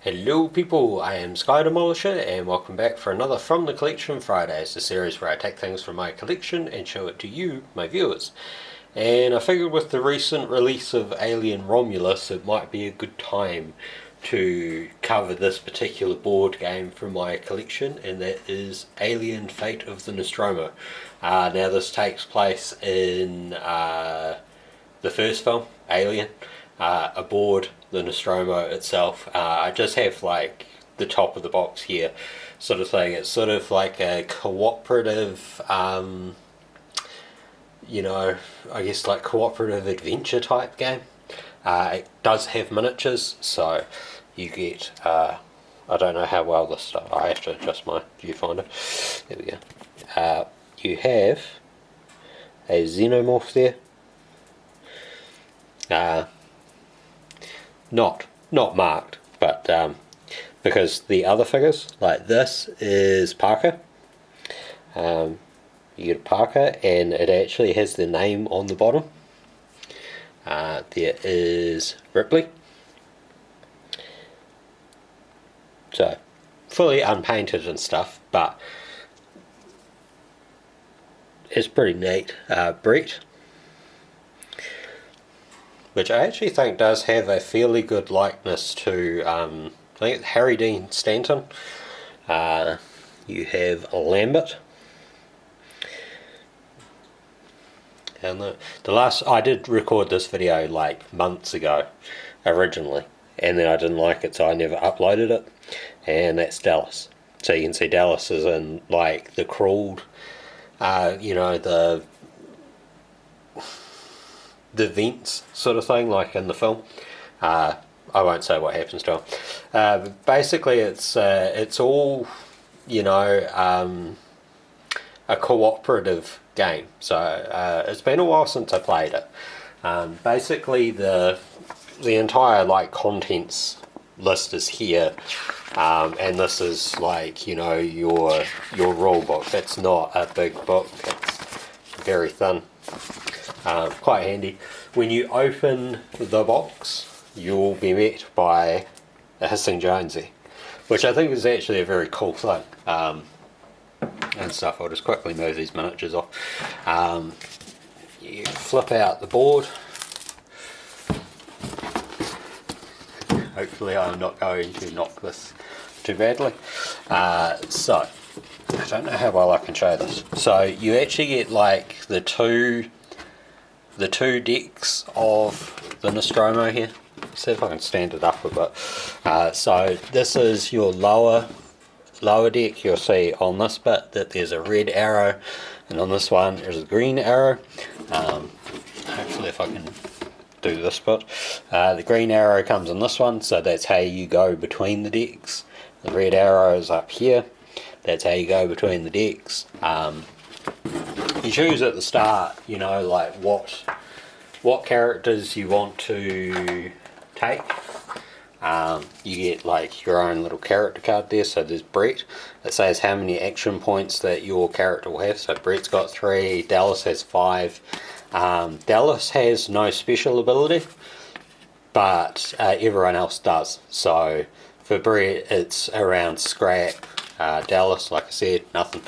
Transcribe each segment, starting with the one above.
Hello people, I am Sky Demolisher and welcome back for another From the Collection Fridays, the series where I take things from my collection and show it to you, my viewers. And I figured with the recent release of Alien Romulus it might be a good time to cover this particular board game from my collection, and that is Alien Fate of the Nostromo. Now this takes place in the first film, Alien, aboard the Nostromo itself. I just have like the top of the box here sort of thing. It's sort of like a cooperative, I guess like cooperative adventure type game. It does have miniatures, so you get, I don't know how well this stuff, I have to adjust my viewfinder. There we go. You have a xenomorph there. Not marked, but because the other figures, like this, is Parker. You get Parker, and it actually has the name on the bottom. There is Ripley. So, fully unpainted and stuff, but it's pretty neat. Brett, which I actually think does have a fairly good likeness to, I think it's Harry Dean Stanton. You have Lambert. And the last, I did record this video like months ago, originally, and then I didn't like it, so I never uploaded it, and that's Dallas. So you can see Dallas is in like the crawled, the vents sort of thing, like in the film. I won't say what happens to him. But basically, it's all, a cooperative game. So it's been a while since I played it. Basically, the entire like contents list is here, and this is like your rule book. It's not a big book. It's very thin. Quite handy. When you open the box, you'll be met by a hissing Jonesy, which I think is actually a very cool thing. And stuff. I'll just quickly move these miniatures off. You flip out the board. Hopefully I'm not going to knock this too badly. So, I don't know how well I can show this. So you actually get like the two decks of the Nostromo here. See if I can stand it up a bit. So this is your lower deck. You'll see on this bit that there's a red arrow, and on this one there's a green arrow. Hopefully if I can do this bit. The green arrow comes in this one, so that's how you go between the decks. The red arrow is up here. That's how you go between the decks. You choose at the start, like what characters you want to take. You get like your own little character card there. So there's Brett. It says how many action points that your character will have. So Brett's got 3, Dallas has 5. Dallas has no special ability, but everyone else does. So for Brett it's around scrap. Dallas, like I said, nothing.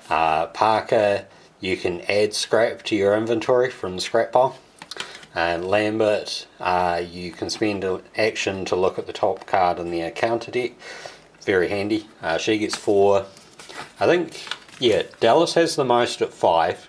Parker, you can add scrap to your inventory from the scrap pile. And Lambert, you can spend an action to look at the top card in the counter deck. Very handy. She gets 4. I think, yeah, Dallas has the most at 5.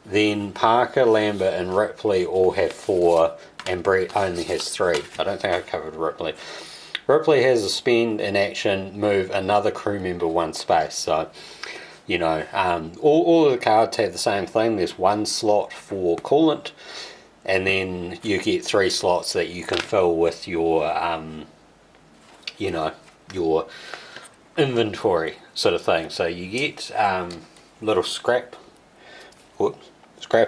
Then Parker, Lambert and Ripley all have 4, and Brett only has 3. I don't think I covered Ripley. Ripley has a spend an action, move another crew member 1 space. So, all of the cards have the same thing. There's 1 slot for coolant, and then you get 3 slots that you can fill with your, your inventory sort of thing. So you get little scrap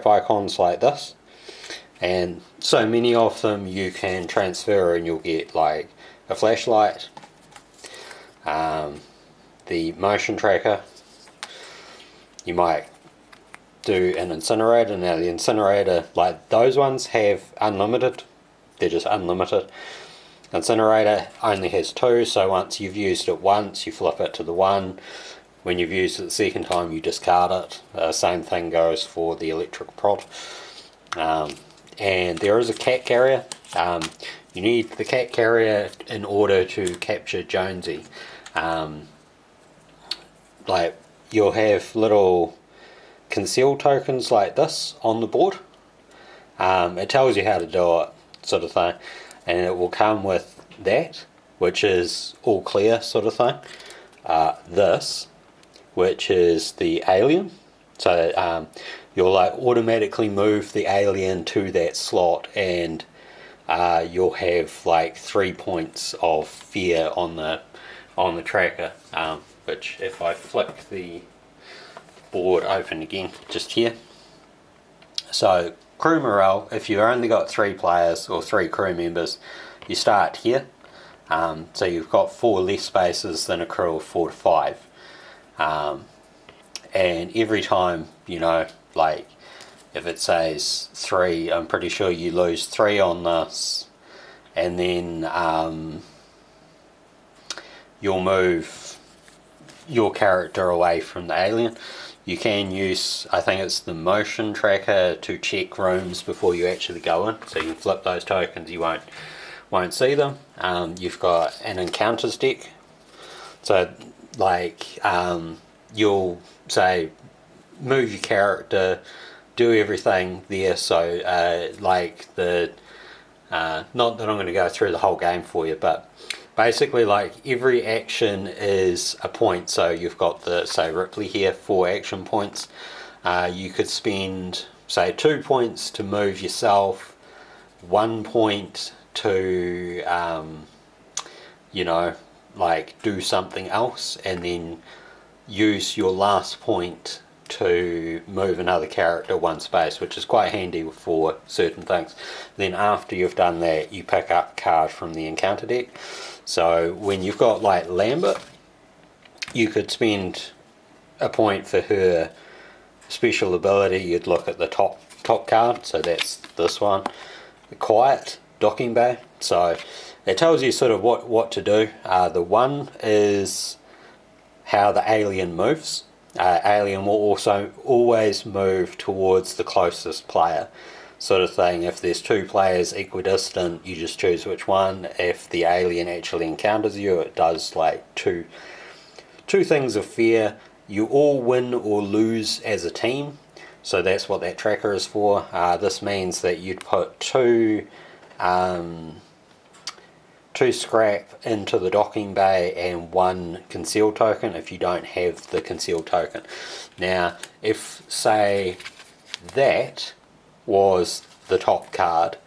icons like this, and so many of them you can transfer, and you'll get like a flashlight, the motion tracker. You might do an incinerator. Now the incinerator, like those ones have unlimited, they're just unlimited. Incinerator only has 2, so once you've used it once, you flip it to the 1. When you've used it the second time, you discard it. Same thing goes for the electric prod. And there is a cat carrier. You need the cat carrier in order to capture Jonesy. Like, you'll have little conceal tokens like this on the board. It tells you how to do it, sort of thing, and it will come with that, which is all clear, sort of thing. This, which is the alien, so you'll like automatically move the alien to that slot, and you'll have like 3 points of fear on the tracker. Which, if I flick the board open again, just here. So crew morale, if you've only got 3 players or 3 crew members, you start here. So you've got 4 less spaces than a crew of 4 to 5. And every time, you know, like if it says 3, I'm pretty sure you lose 3 on this, and then you'll move your character away from the alien. You can use, I think it's the motion tracker, to check rooms before you actually go in, so you can flip those tokens, you won't see them. You've got an encounters deck, so like you'll say move your character, do everything there, so like the not that I'm going to go through the whole game for you, but basically like every action is a point. So you've got the, say, Ripley here, 4 action points. You could spend, say, 2 points to move yourself, 1 point to you know, like do something else, and then use your last point to move another character 1 space, which is quite handy for certain things. Then after you've done that, you pick up a card from the encounter deck. So when you've got like Lambert, you could spend a point for her special ability. You'd look at the top card, so that's this one, the Quiet Docking Bay. So it tells you sort of what to do. The 1 is how the alien moves. Alien will also always move towards the closest player, sort of thing. If there's 2 players equidistant, you just choose which one. If the alien actually encounters you, it does like two things of fear. You all win or lose as a team, so that's what that tracker is for. This means that you'd put 2 scrap into the docking bay and 1 conceal token if you don't have the conceal token. Now, if, say, that was the top card,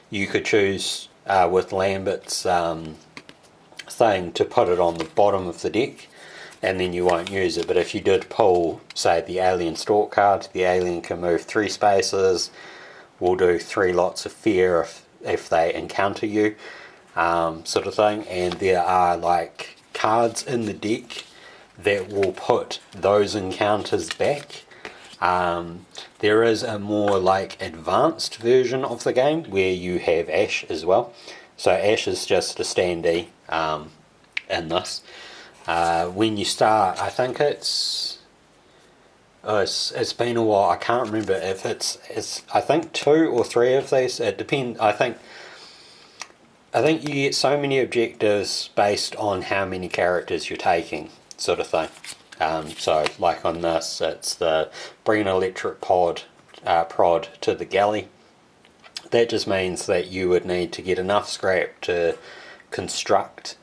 you could choose with Lambert's thing to put it on the bottom of the deck, and then you won't use it. But if you did pull, say, the alien stalk card, the alien can move 3 spaces, will do 3 lots of fear if they encounter you, sort of thing. And there are like cards in the deck that will put those encounters back. There is a more like advanced version of the game where you have Ash as well. So Ash is just a standee in this. When you start, I think it's been a while. I can't remember if it's I think 2 or 3 of these. It depends. I think you get so many objectives based on how many characters you're taking, sort of thing. So like on this, it's the bring an electric prod to the galley. That just means that you would need to get enough scrap to construct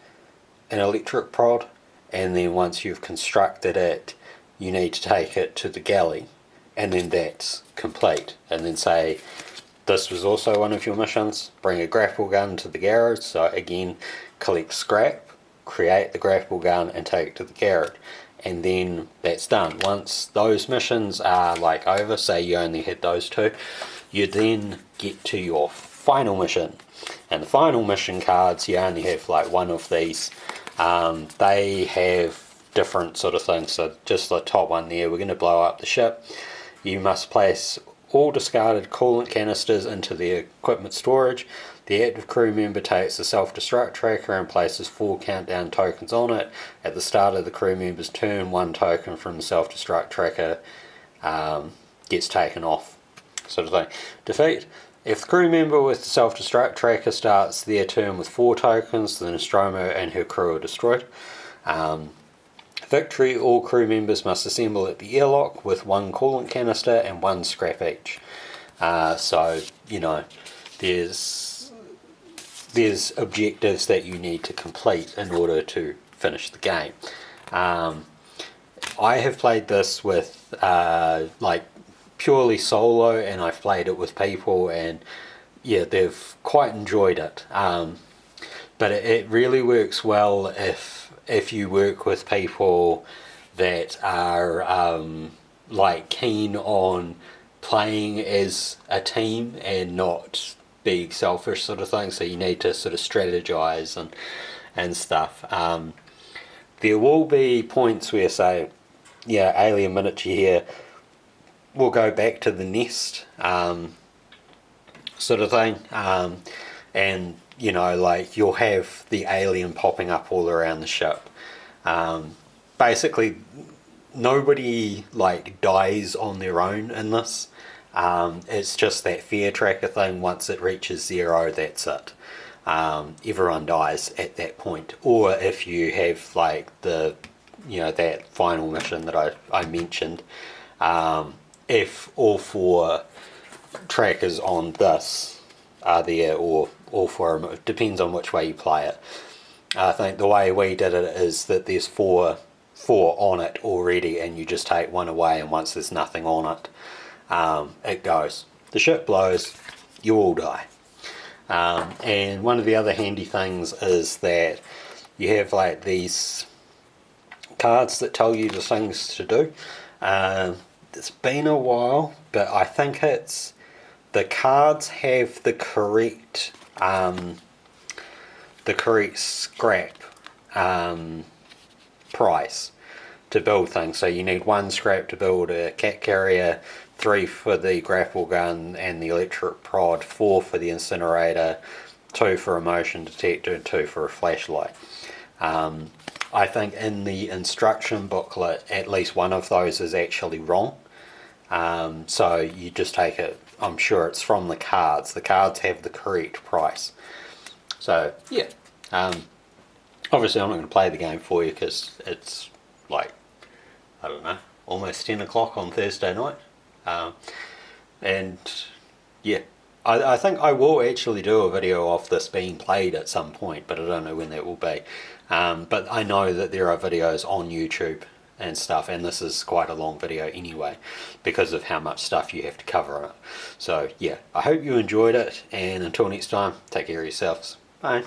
an electric prod, and then once you've constructed it, you need to take it to the galley, and then that's complete. And then say this was also one of your missions, bring a grapple gun to the garage. So again, collect scrap, create the grapple gun, and take it to the garage, and then that's done. Once those missions are like over, say you only had those 2, you then get to your final mission. And the final mission cards, you only have like 1 of these. They have different sort of things. So just the top one there, we're going to blow up the ship. You must place all discarded coolant canisters into the equipment storage. The active crew member takes the self-destruct tracker and places 4 countdown tokens on it. At the start of the crew member's turn, 1 token from the self-destruct tracker gets taken off, sort of thing. Defeat. If the crew member with the self-destruct tracker starts their turn with 4 tokens, the Nostromo and her crew are destroyed. Victory. All crew members must assemble at the airlock with 1 coolant canister and 1 scrap each. So, you know, there's objectives that you need to complete in order to finish the game. I have played this with like purely solo, and I've played it with people, and yeah, they've quite enjoyed it. But it really works well if you work with people that are like keen on playing as a team and not being selfish, sort of thing. So you need to sort of strategize and stuff. There will be points where, say, yeah, alien miniature here will go back to the nest, sort of thing, and you know, like, you'll have the alien popping up all around the ship. Basically, nobody like dies on their own in this. It's just that fear tracker thing. Once it reaches 0, that's it. Everyone dies at that point. Or if you have like the, you know, that final mission that I mentioned, if all 4 trackers on this are there, or all 4, it depends on which way you play it. I think the way we did it is that there's four on it already, and you just take 1 away, and once there's nothing on it, it goes. The ship blows, you all die. And one of the other handy things is that you have like these cards that tell you the things to do. It's been a while, but I think it's the cards have the correct scrap price to build things. So you need 1 scrap to build a cat carrier, 3 for the grapple gun and the electric prod, 4 for the incinerator, 2 for a motion detector, and 2 for a flashlight. I think in the instruction booklet at least one of those is actually wrong. So you just take it, I'm sure it's from the cards. The cards have the correct price. So yeah, obviously I'm not going to play the game for you because it's like, I don't know, almost 10 o'clock on Thursday night. And yeah, I think I will actually do a video of this being played at some point, but I don't know when that will be. But I know that there are videos on YouTube and stuff, and this is quite a long video anyway because of how much stuff you have to cover on it. So yeah, I hope you enjoyed it, and until next time, take care of yourselves. Bye.